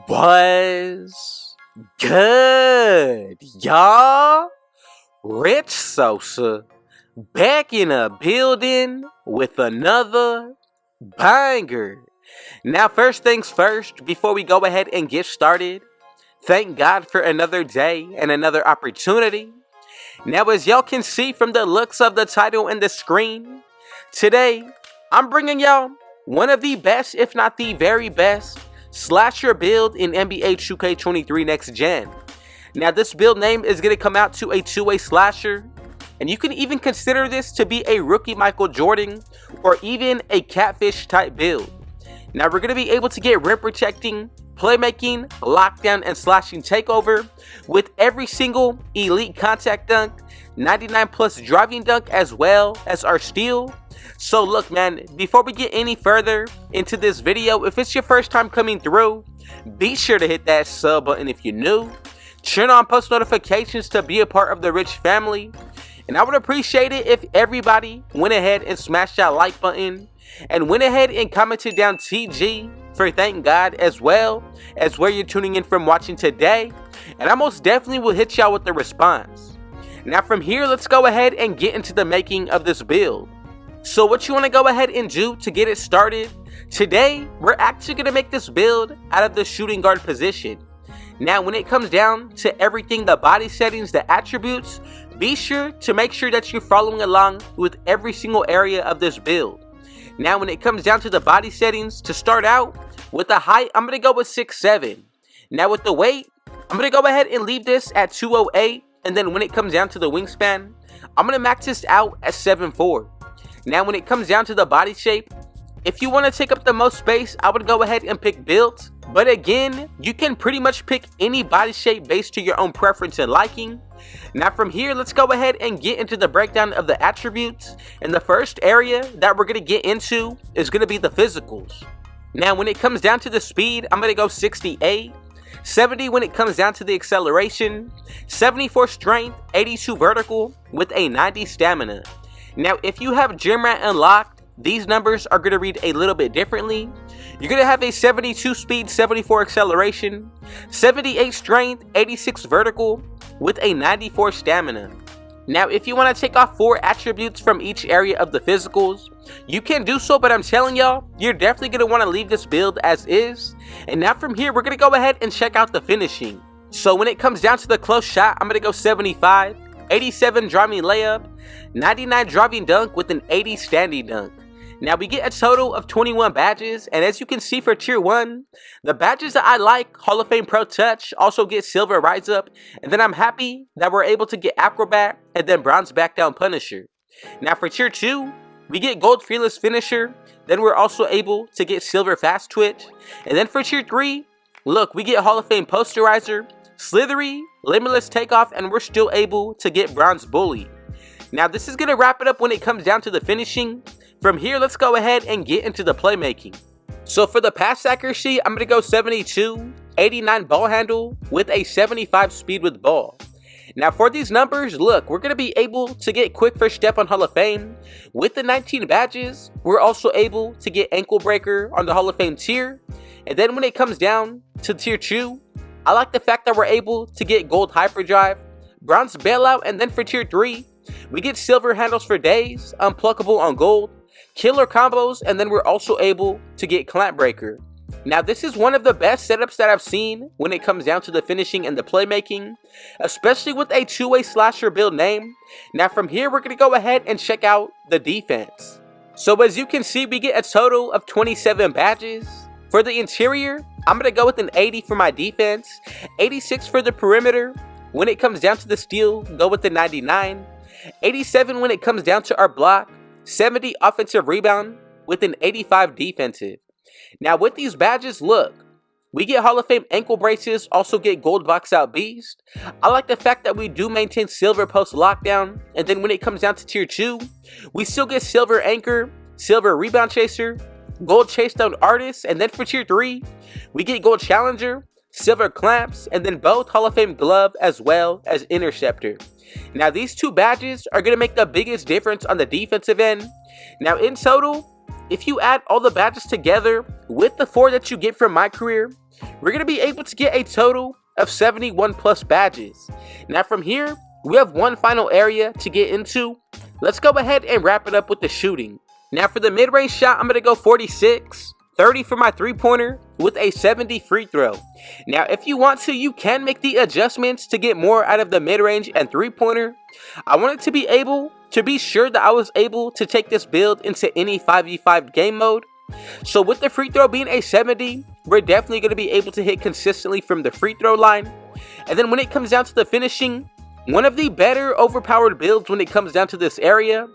Was good, y'all? Rich Sosa back in a building with another banger. Now, first things first, before we go ahead and get started, thank God for another day and another opportunity. Now, as y'all can see from the looks of the title and the screen, today I'm bringing y'all one of the best, if not the very best, slasher build in NBA 2K23 Next Gen. Now, this build name is going to come out to a two-way slasher, and you can even consider this to be a rookie Michael Jordan or even a catfish type build. Now, we're going to be able to get rim protecting, playmaking, lockdown, and slashing takeover with every single elite contact dunk, 99 plus driving dunk, as well as our steal. So look, man, before we get any further into this video, if it's your first time coming through, be sure to hit that sub button if you're new. Turn on post notifications to be a part of the rich family. And I would appreciate it if everybody went ahead and smashed that like button and went ahead and commented down TG for thank God, as well as where you're tuning in from watching today. And I most definitely will hit y'all with the response. Now from here, let's go ahead and get into the making of this build. So what you want to go ahead and do to get it started, today we're actually going to make this build out of the shooting guard position. Now when it comes down to everything, the body settings, the attributes, be sure to make sure that you're following along with every single area of this build. Now when it comes down to the body settings, to start out with the height, I'm going to go with 6'7". Now with the weight, I'm going to go ahead and leave this at 208, and then when it comes down to the wingspan, I'm going to max this out at 7'4". Now when it comes down to the body shape, if you want to take up the most space, I would go ahead and pick built. But again, you can pretty much pick any body shape based to your own preference and liking. Now from here, let's go ahead and get into the breakdown of the attributes. And the first area that we're going to get into is going to be the physicals. Now when it comes down to the speed, I'm going to go 68. 70 when it comes down to the acceleration. 74 strength, 82 vertical with a 90 stamina. Now, if you have Gym Rat unlocked, these numbers are going to read a little bit differently. You're going to have a 72 speed, 74 acceleration, 78 strength, 86 vertical, with a 94 stamina. Now, if you want to take off 4 attributes from each area of the physicals, you can do so, but I'm telling y'all, you're definitely going to want to leave this build as is. And now from here, we're going to go ahead and check out the finishing. So when it comes down to the close shot, I'm going to go 75. 87 driving layup, 99 driving dunk with an 80 standing dunk. Now we get a total of 21 badges, and as you can see for tier 1, the badges that I like, Hall of Fame Pro Touch, also get silver rise up, and then I'm happy that we're able to get Acrobat and then bronze back down Punisher. Now for tier 2, we get gold fearless finisher, then we're also able to get silver fast twitch, and then for tier 3, look, we get Hall of Fame posterizer, slithery, limitless takeoff, and we're still able to get bronze bully. Now this is going to wrap it up when it comes down to the finishing. From here, let's go ahead and get into the playmaking. So for the pass accuracy, I'm going to go 72, 89 ball handle with a 75 speed with ball. Now for these numbers, look, we're going to be able to get quick first step on Hall of Fame. With the 19 badges, we're also able to get ankle breaker on the Hall of Fame tier. And then when it comes down to tier 2, I like the fact that we're able to get gold hyperdrive, bronze bailout, and then for tier 3, we get silver handles for days, unpluckable on gold, killer combos, and then we're also able to get clamp breaker. Now this is one of the best setups that I've seen when it comes down to the finishing and the playmaking, especially with a two-way slasher build name. Now from here, we're going to go ahead and check out the defense. So as you can see, we get a total of 27 badges. For the interior, I'm going to go with an 80 for my defense, 86 for the perimeter. When it comes down to the steal, go with the 99, 87 when it comes down to our block, 70 offensive rebound with an 85 defensive. Now with these badges, look, we get Hall of Fame ankle braces, also get gold box out beast. I like the fact that we do maintain silver post lockdown, and then when it comes down to tier 2, we still get silver anchor, silver rebound chaser, gold chase down artist, and then for tier 3, we get gold challenger, silver clamps, and then both Hall of Fame glove as well as interceptor. Now these two badges are going to make the biggest difference on the defensive end. Now in total, if you add all the badges together with the 4 that you get from my career, we're going to be able to get a total of 71 plus badges. Now from here, we have one final area to get into. Let's go ahead and wrap it up with the shooting. Now for the mid-range shot, I'm going to go 46, 30 for my 3-pointer with a 70 free throw. Now if you want to, you can make the adjustments to get more out of the mid-range and 3-pointer. I wanted to be able to be sure that I was able to take this build into any 5v5 game mode. So with the free throw being a 70, we're definitely going to be able to hit consistently from the free throw line. And then when it comes down to the finishing, one of the better overpowered builds when it comes down to this area.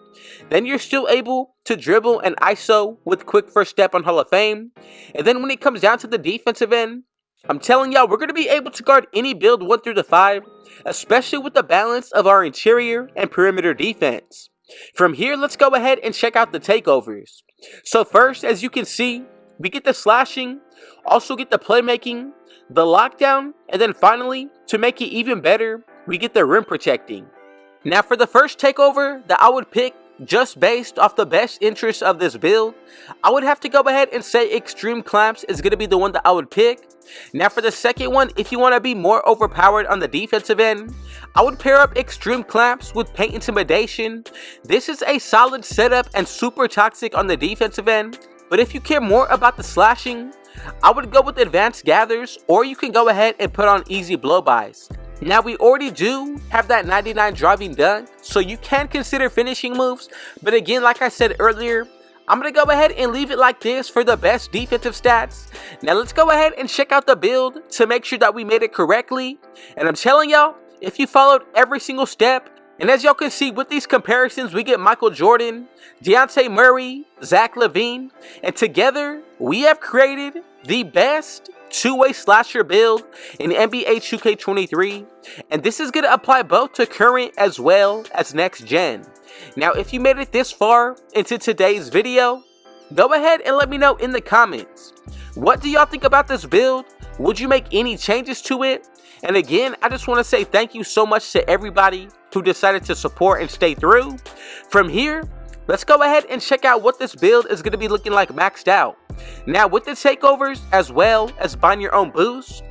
Then you're still able to dribble and ISO with quick first step on Hall of Fame. And then when it comes down to the defensive end, I'm telling y'all, we're going to be able to guard any build 1 through the 5, especially with the balance of our interior and perimeter defense. From here, let's go ahead and check out the takeovers. So first, as you can see, we get the slashing, also get the playmaking, the lockdown, and then finally, to make it even better, we get the rim protecting. Now for the first takeover that I would pick, just based off the best interest of this build, I would have to go ahead and say Extreme Clamps is going to be the one that I would pick. Now for the second one, if you want to be more overpowered on the defensive end, I would pair up Extreme Clamps with Paint Intimidation. This is a solid setup and super toxic on the defensive end, but if you care more about the slashing, I would go with Advanced Gathers, or you can go ahead and put on Easy Blow-Bys. Now we already do have that 99 driving dunk, so you can consider finishing moves, but again, like I said earlier, I'm going to go ahead and leave it like this for the best defensive stats. Now let's go ahead and check out the build to make sure that we made it correctly. And I'm telling y'all, if you followed every single step, and as y'all can see with these comparisons, we get Michael Jordan, Deontay Murray, Zach LaVine, and together we have created the best two-way slasher build in NBA 2K23, and this is going to apply both to current as well as next gen. Now if you made it this far into today's video, go ahead and let me know in the comments, what do y'all think about this build? Would you make any changes to it? And again, I just want to say thank you so much to everybody who decided to support and stay through. From here, let's go ahead and check out what this build is going to be looking like maxed out. Now with the takeovers as well as buying your own boost,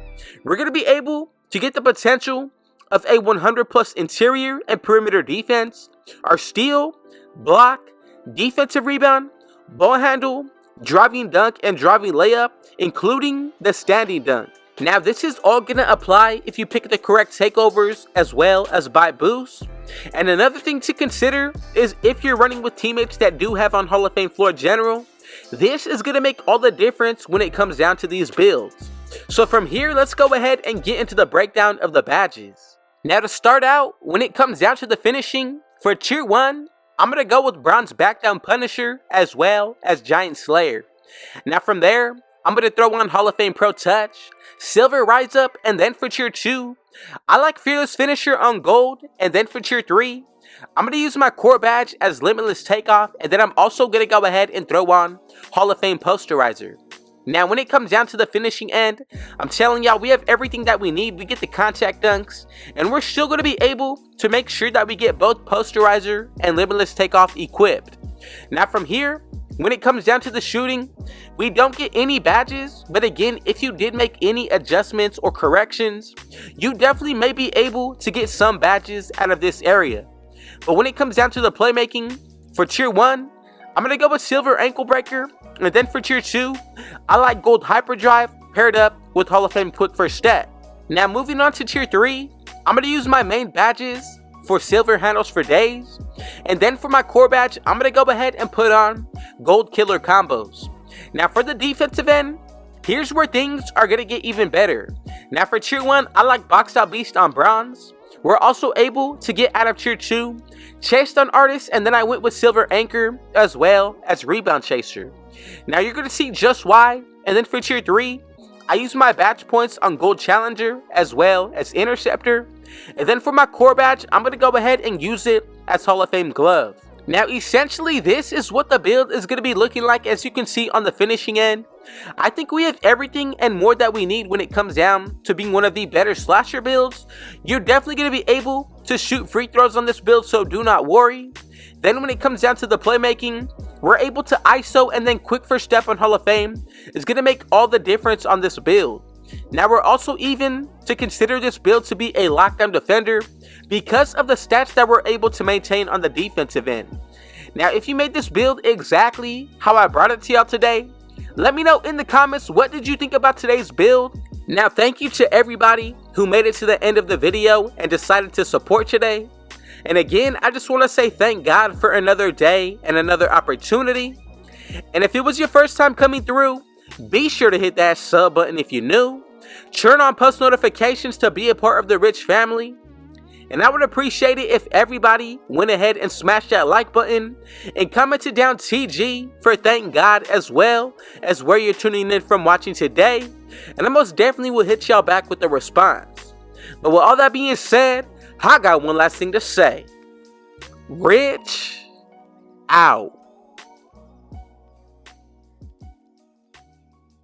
we're going to be able to get the potential of a 100 plus interior and perimeter defense, our steal, block, defensive rebound, ball handle, driving dunk, and driving layup, including the standing dunk. Now this is all going to apply if you pick the correct takeovers as well as buy boosts. And another thing to consider is if you're running with teammates that do have on Hall of Fame floor general, this is going to make all the difference when it comes down to these builds. So from here, let's go ahead and get into the breakdown of the badges. Now to start out, when it comes down to the finishing, for tier 1, I'm going to go with Bronze Backdown Punisher as well as Giant Slayer. Now from there, I'm going to throw on Hall of Fame Pro Touch, Silver Rise Up, and then for tier 2, I like Fearless Finisher on Gold, and then for tier 3, I'm going to use my core badge as Limitless Takeoff, and then I'm also going to go ahead and throw on Hall of Fame Posterizer. Now when it comes down to the finishing end, I'm telling y'all, we have everything that we need. We get the contact dunks, and we're still going to be able to make sure that we get both Posterizer and Limitless Takeoff equipped. Now from here, when it comes down to the shooting, we don't get any badges, but again, if you did make any adjustments or corrections, you definitely may be able to get some badges out of this area. But when it comes down to the playmaking, for tier 1, I'm going to go with Silver Ankle Breaker, and then for tier 2, I like Gold Hyperdrive paired up with Hall of Fame Quick First Step. Now moving on to tier 3, I'm going to use my main badges for Silver Handles for Days, and then for my core badge, I'm going to go ahead and put on Gold Killer Combos. Now for the defensive end, here's where things are going to get even better. Now for tier 1, I like Boxed Out Beast on Bronze. We're also able to get out of tier 2, Chased on Artist, and then I went with Silver Anchor as well as Rebound Chaser. Now you're going to see just why. And then for tier 3, I use my badge points on Gold Challenger as well as Interceptor. And then for my core badge, I'm going to go ahead and use it as Hall of Fame Glove. Now essentially, this is what the build is going to be looking like, as you can see on the finishing end. I think we have everything and more that we need when it comes down to being one of the better slasher builds. You're definitely going to be able to shoot free throws on this build, so do not worry. Then when it comes down to the playmaking, we're able to ISO and then quick first step on Hall of Fame is going to make all the difference on this build. Now we're also even to consider this build to be a lockdown defender because of the stats that we're able to maintain on the defensive end. Now if you made this build exactly how I brought it to y'all today, let me know in the comments what did you think about today's build. Now thank you to everybody who made it to the end of the video and decided to support today. And again, I just want to say thank God for another day and another opportunity. And if it was your first time coming through, be sure to hit that sub button if you're new. Turn on post notifications to be a part of the Rich family. And I would appreciate it if everybody went ahead and smashed that like button and commented down TG for thank God as well as where you're tuning in from watching today. And I most definitely will hit y'all back with a response. But with all that being said, I got one last thing to say. Rich out.